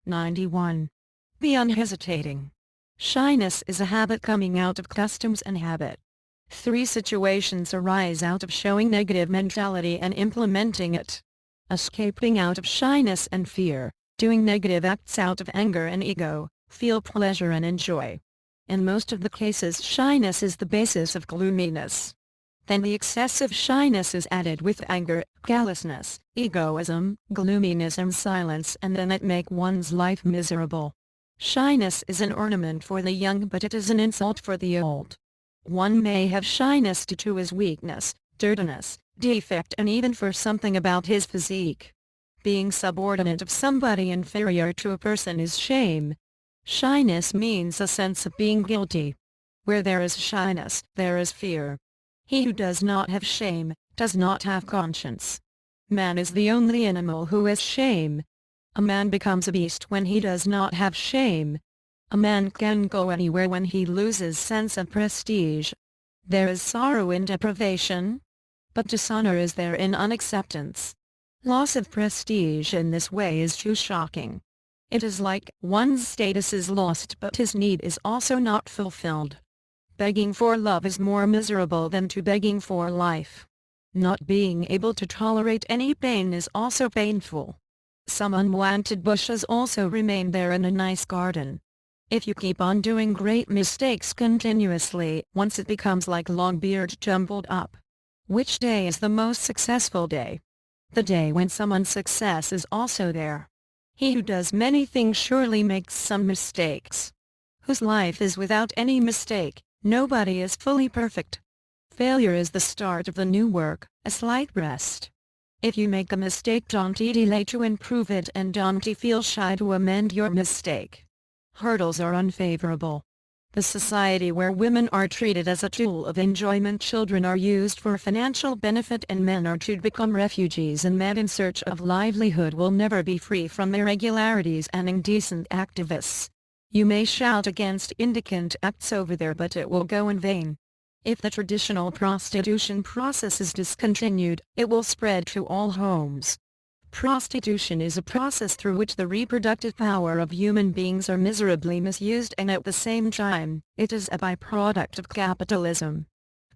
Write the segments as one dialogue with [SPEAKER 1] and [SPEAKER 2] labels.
[SPEAKER 1] 91. Be unhesitating. Shyness is a habit coming out of customs and habit. 3 situations arise out of showing negative mentality and implementing it. Escaping out of shyness and fear, doing negative acts out of anger and ego, feel pleasure and enjoy. In most of the cases, shyness is the basis of gloominess. Then the excessive shyness is added with anger, callousness, egoism, gloominess and silence, and then it makes one's life miserable. Shyness is an ornament for the young, but it is an insult for the old. One may have shyness due to his weakness, dirtiness, defect, and even for something about his physique. Being subordinate of somebody inferior to a person is shame. Shyness means a sense of being guilty. Where there is shyness, there is fear. He who does not have shame, does not have conscience. Man is the only animal who has shame. A man becomes a beast when he does not have shame. A man can go anywhere when he loses sense of prestige. There is sorrow in deprivation, but dishonor is there in unacceptance. Loss of prestige in this way is too shocking. It is like one's status is lost but his need is also not fulfilled. Begging for love is more miserable than to begging for life. Not being able to tolerate any pain is also painful. Some unwanted bushes also remain there in a nice garden. If you keep on doing great mistakes continuously, once it becomes like long beard jumbled up. Which day is the most successful day? The day when someone's success is also there. He who does many things surely makes some mistakes. Whose life is without any mistake, nobody is fully perfect. Failure is the start of the new work, a slight rest. If you make a mistake, don't delay to improve it and don't feel shy to amend your mistake. Hurdles are unfavorable. The society where women are treated as a tool of enjoyment, children are used for financial benefit, and men are to become refugees and men in search of livelihood will never be free from irregularities and indecent activists. You may shout against indicant acts over there, but it will go in vain. If the traditional prostitution process is discontinued, it will spread to all homes. Prostitution is a process through which the reproductive power of human beings are miserably misused, and at the same time, it is a byproduct of capitalism.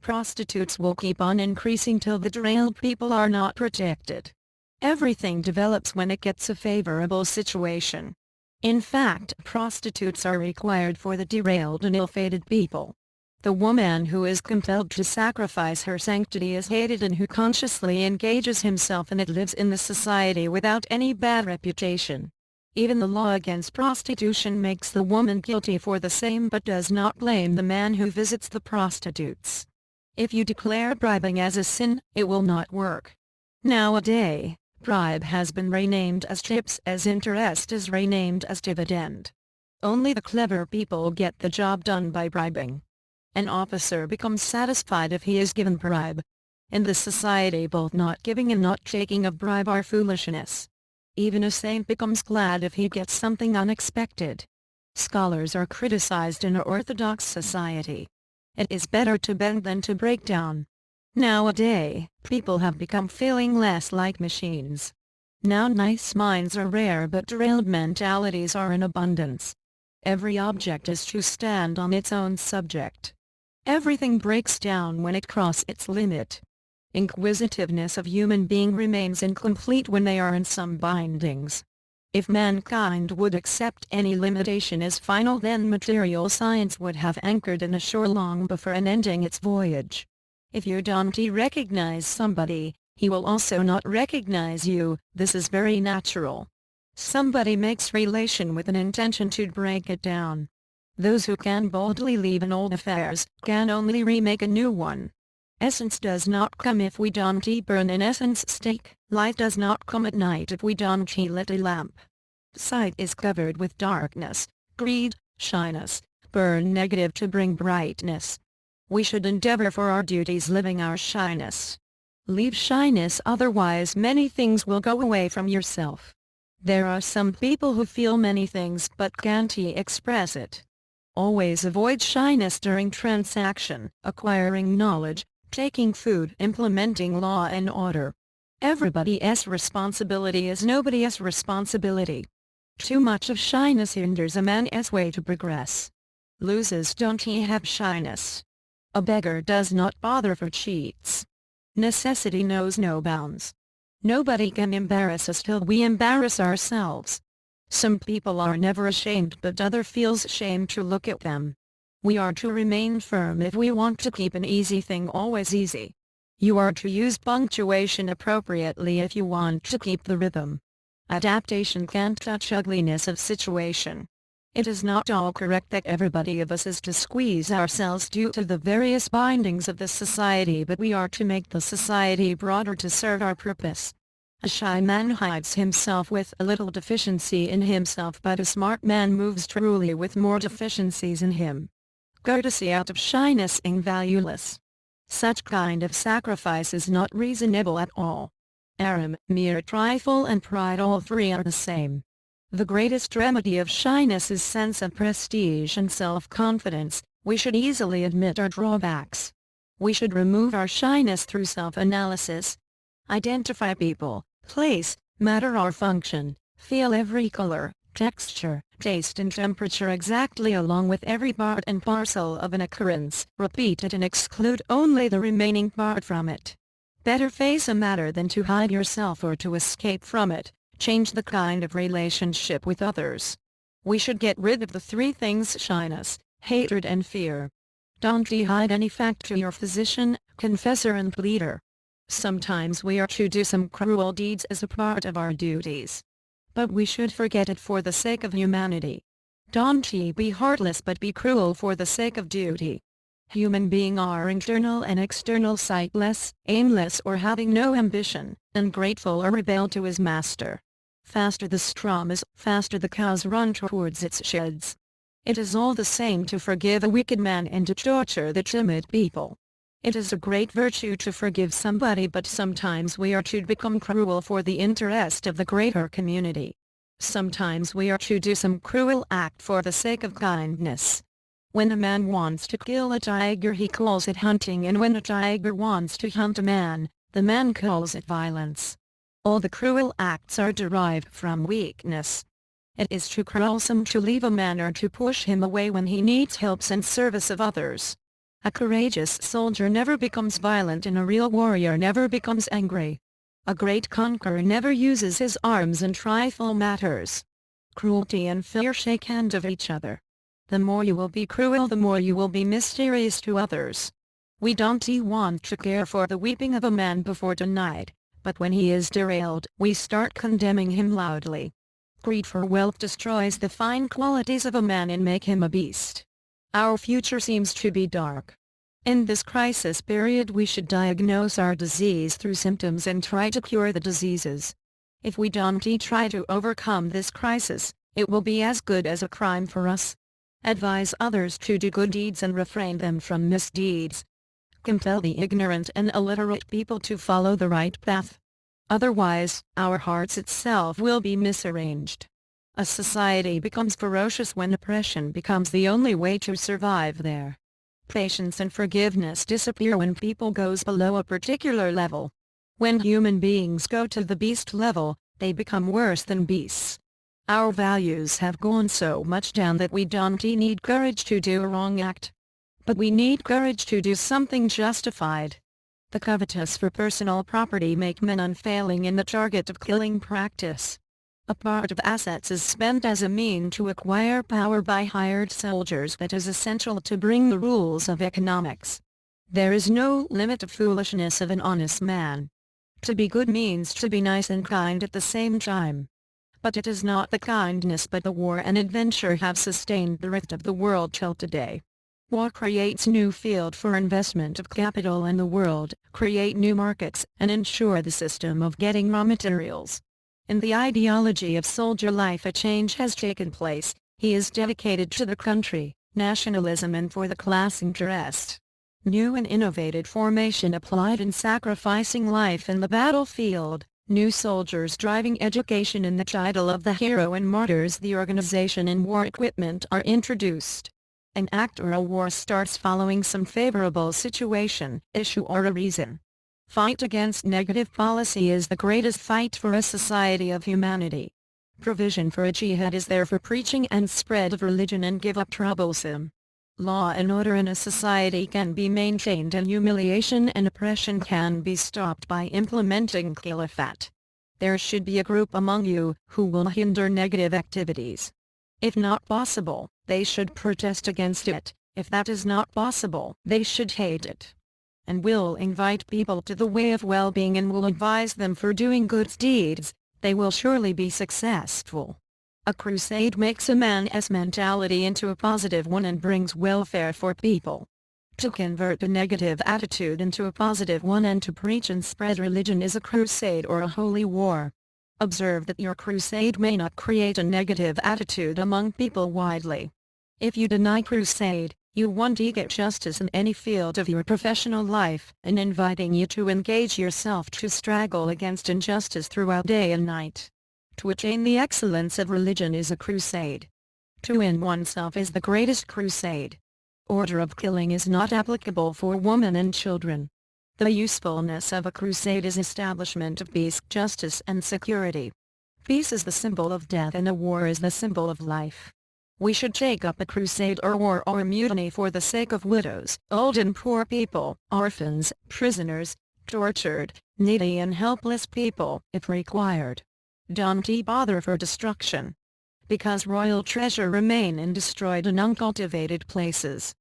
[SPEAKER 1] Prostitutes will keep on increasing till the derailed people are not protected. Everything develops when it gets a favorable situation. In fact, prostitutes are required for the derailed and ill-fated people. The woman who is compelled to sacrifice her sanctity is hated, and who consciously engages himself in it lives in the society without any bad reputation. Even the law against prostitution makes the woman guilty for the same, but does not blame the man who visits the prostitutes. If you declare bribing as a sin, it will not work. Nowadays, bribe has been renamed as tips, as interest is renamed as dividend. Only the clever people get the job done by bribing. An officer becomes satisfied if he is given bribe. In this society, both not giving and not taking of bribe are foolishness. Even a saint becomes glad if he gets something unexpected. Scholars are criticized in an orthodox society. It is better to bend than to break down. Nowadays, people have become feeling less like machines. Now nice minds are rare, but derailed mentalities are in abundance. Every object is to stand on its own subject. Everything breaks down when it crosses its limit. Inquisitiveness of human being remains incomplete when they are in some bindings. If mankind would accept any limitation as final, then material science would have anchored in a shore long before and ending its voyage. If you don't recognize somebody, he will also not recognize you. This is very natural. Somebody makes relation with an intention to break it down. Those who can boldly leave an old affairs, can only remake a new one. Essence does not come if we don't burn an essence stake. Light does not come at night if we don't lit a lamp. Sight is covered with darkness, greed, shyness, burn negative to bring brightness. We should endeavor for our duties living our shyness. Leave shyness, otherwise many things will go away from yourself. There are some people who feel many things but can't express it. Always avoid shyness during transaction, acquiring knowledge, taking food, implementing law and order. Everybody's responsibility is nobody's responsibility. Too much of shyness hinders a man's way to progress. Losers don't have shyness. A beggar does not bother for cheats. Necessity knows no bounds. Nobody can embarrass us till we embarrass ourselves. Some people are never ashamed, but other feels shame to look at them. We are to remain firm if we want to keep an easy thing always easy. You are to use punctuation appropriately if you want to keep the rhythm. Adaptation can't touch ugliness of situation. It is not all correct that everybody of us is to squeeze ourselves due to the various bindings of the society, but we are to make the society broader to serve our purpose. A shy man hides himself with a little deficiency in himself, but a smart man moves truly with more deficiencies in him. Courtesy out of shyness is valueless. Such kind of sacrifice is not reasonable at all. Aram, mere trifle and pride, all three are the same. The greatest remedy of shyness is sense of prestige and self-confidence. We should easily admit our drawbacks. We should remove our shyness through self-analysis. Identify people, place, matter or function, feel every color, texture, taste and temperature exactly along with every part and parcel of an occurrence. Repeat it and exclude only the remaining part from it. Better face a matter than to hide yourself or to escape from it. Change the kind of relationship with others. We should get rid of the three things: shyness, hatred and fear. Don't hide any fact to your physician, confessor and pleader. Sometimes we are to do some cruel deeds as a part of our duties. But we should forget it for the sake of humanity. Don't be heartless, but be cruel for the sake of duty. Human beings are internal and external, sightless, aimless or having no ambition, ungrateful or rebel to his master. Faster the strum is, faster the cows run towards its sheds. It is all the same to forgive a wicked man and to torture the timid people. It is a great virtue to forgive somebody, but sometimes we are to become cruel for the interest of the greater community. Sometimes we are to do some cruel act for the sake of kindness. When a man wants to kill a tiger, he calls it hunting, and when a tiger wants to hunt a man, the man calls it violence. All the cruel acts are derived from weakness. It is too quarrelsome to leave a man or to push him away when he needs help and service of others. A courageous soldier never becomes violent, and a real warrior never becomes angry. A great conqueror never uses his arms in trifle matters. Cruelty and fear shake hand of each other. The more you will be cruel, the more you will be mysterious to others. We don't want to care for the weeping of a man before tonight, but when he is derailed, we start condemning him loudly. Greed for wealth destroys the fine qualities of a man and make him a beast. Our future seems to be dark. In this crisis period, we should diagnose our disease through symptoms and try to cure the diseases. If we don't try to overcome this crisis, it will be as good as a crime for us. Advise others to do good deeds and refrain them from misdeeds. Compel the ignorant and illiterate people to follow the right path. Otherwise, our hearts itself will be misarranged. A society becomes ferocious when oppression becomes the only way to survive there. Patience and forgiveness disappear when people goes below a particular level. When human beings go to the beast level, they become worse than beasts. Our values have gone so much down that we don't need courage to do a wrong act. But we need courage to do something justified. The covetous for personal property make men unfailing in the target of killing practice. A part of assets is spent as a mean to acquire power by hired soldiers that is essential to bring the rules of economics. There is no limit of foolishness of an honest man. To be good means to be nice and kind at the same time. But it is not the kindness but the war and adventure have sustained the rest of the world till today. War creates new field for investment of capital in the world, create new markets, and ensure the system of getting raw materials. In the ideology of soldier life a change has taken place. He is dedicated to the country, nationalism and for the class interest. New and innovative formation applied in sacrificing life in the battlefield, new soldiers driving education in the title of the hero and martyrs. The organization and war equipment are introduced. An act or a war starts following some favorable situation, issue or a reason. Fight against negative policy is the greatest fight for a society of humanity. Provision for a jihad is there for preaching and spread of religion and give up troublesome. Law and order in a society can be maintained and humiliation and oppression can be stopped by implementing caliphate. There should be a group among you who will hinder negative activities. If not possible, they should protest against it. If that is not possible, they should hate it. And will invite people to the way of well-being and will advise them for doing good deeds. They will surely be successful. A crusade makes a man's mentality into a positive one and brings welfare for people. To convert a negative attitude into a positive one and to preach and spread religion is a crusade or a holy war. Observe that your crusade may not create a negative attitude among people widely. If you deny crusade, you won't get justice in any field of your professional life, and inviting you to engage yourself to struggle against injustice throughout day and night. To attain the excellence of religion is a crusade. To win oneself is the greatest crusade. Order of killing is not applicable for women and children. The usefulness of a crusade is establishment of peace, justice and security. Peace is the symbol of death and a war is the symbol of life. We should take up a crusade or war or mutiny for the sake of widows, old and poor people, orphans, prisoners, tortured, needy and helpless people, if required. Don't bother for destruction. Because royal treasure remain undestroyed in uncultivated places.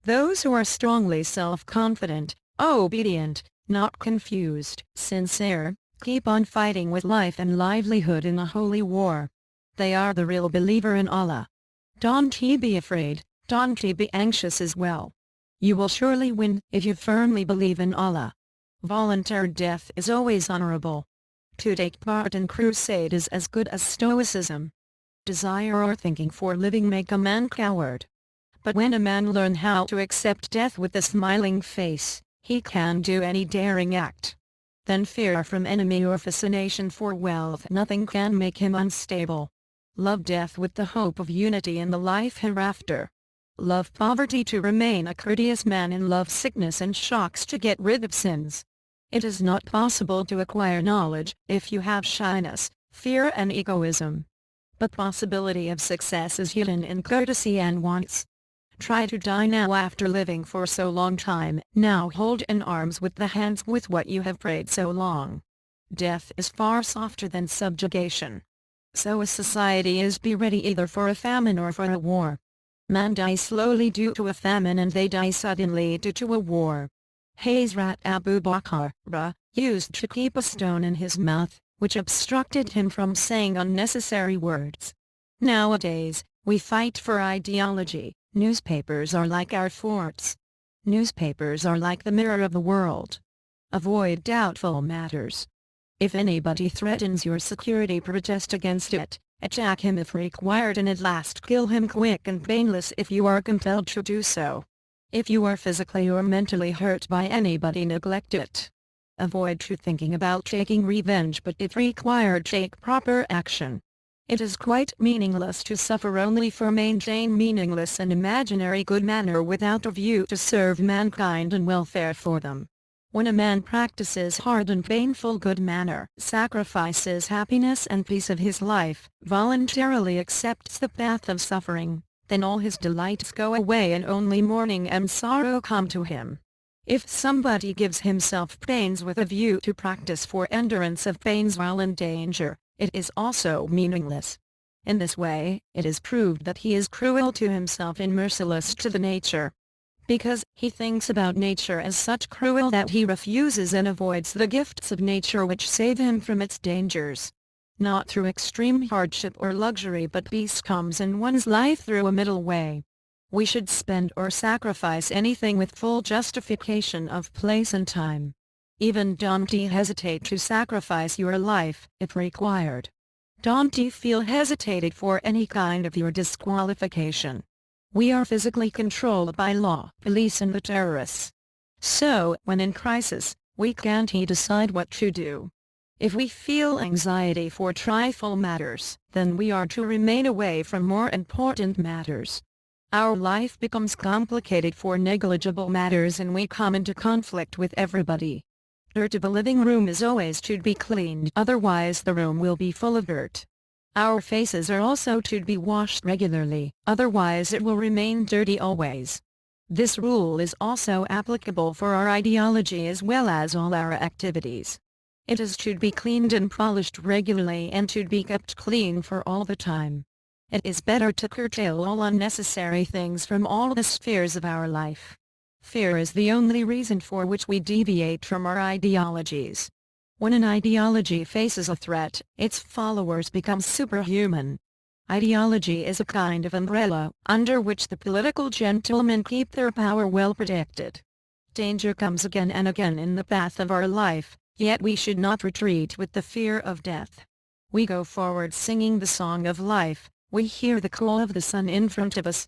[SPEAKER 1] Those who are strongly self-confident, obedient, not confused, sincere, keep on fighting with life and livelihood in a holy war. They are the real believer in Allah. Don't be afraid, don't be anxious as well. You will surely win if you firmly believe in Allah. Voluntary death is always honorable. To take part in crusade is as good as stoicism. Desire or thinking for living make a man coward. But when a man learn how to accept death with a smiling face, he can do any daring act. Then fear from enemy or fascination for wealth nothing can make him unstable. Love death with the hope of unity in the life hereafter. Love poverty to remain a courteous man and love sickness and shocks to get rid of sins. It is not possible to acquire knowledge if you have shyness, fear and egoism. But possibility of success is hidden in courtesy and wants. Try to die now after living for so long time, now hold in arms with the hands with what you have prayed so long. Death is far softer than subjugation. So a society is be ready either for a famine or for a war. Man dies slowly due to a famine and they die suddenly due to a war. Hazrat Abu Bakr used to keep a stone in his mouth, which obstructed him from saying unnecessary words. Nowadays, we fight for ideology. Newspapers are like our forts. Newspapers are like the mirror of the world. Avoid doubtful matters. If anybody threatens your security, protest against it, attack him if required and at last kill him quick and painless if you are compelled to do so. If you are physically or mentally hurt by anybody, neglect it. Avoid thinking about taking revenge, but if required, take proper action. It is quite meaningless to suffer only for maintain meaningless and imaginary good manner without a view to serve mankind and welfare for them. When a man practices hard and painful good manner, sacrifices happiness and peace of his life, voluntarily accepts the path of suffering, then all his delights go away and only mourning and sorrow come to him. If somebody gives himself pains with a view to practice for endurance of pains while in danger, it is also meaningless. In this way, it is proved that he is cruel to himself and merciless to the nature. Because he thinks about nature as such cruel that he refuses and avoids the gifts of nature which save him from its dangers. Not through extreme hardship or luxury, but peace comes in one's life through a middle way. We should spend or sacrifice anything with full justification of place and time. Even don't hesitate to sacrifice your life, if required. Don't feel hesitated for any kind of your disqualification. We are physically controlled by law, police and the terrorists. So, when in crisis, we can't decide what to do. If we feel anxiety for trifle matters, then we are to remain away from more important matters. Our life becomes complicated for negligible matters and we come into conflict with everybody. Dirt of a living room is always to be cleaned, otherwise the room will be full of dirt. Our faces are also to be washed regularly, otherwise it will remain dirty always. This rule is also applicable for our ideology as well as all our activities. It is to be cleaned and polished regularly and to be kept clean for all the time. It is better to curtail all unnecessary things from all the spheres of our life. Fear is the only reason for which we deviate from our ideologies. When an ideology faces a threat, its followers become superhuman. Ideology is a kind of umbrella, under which the political gentlemen keep their power well protected. Danger comes again and again in the path of our life, yet we should not retreat with the fear of death. We go forward singing the song of life, we hear the call of the sun in front of us,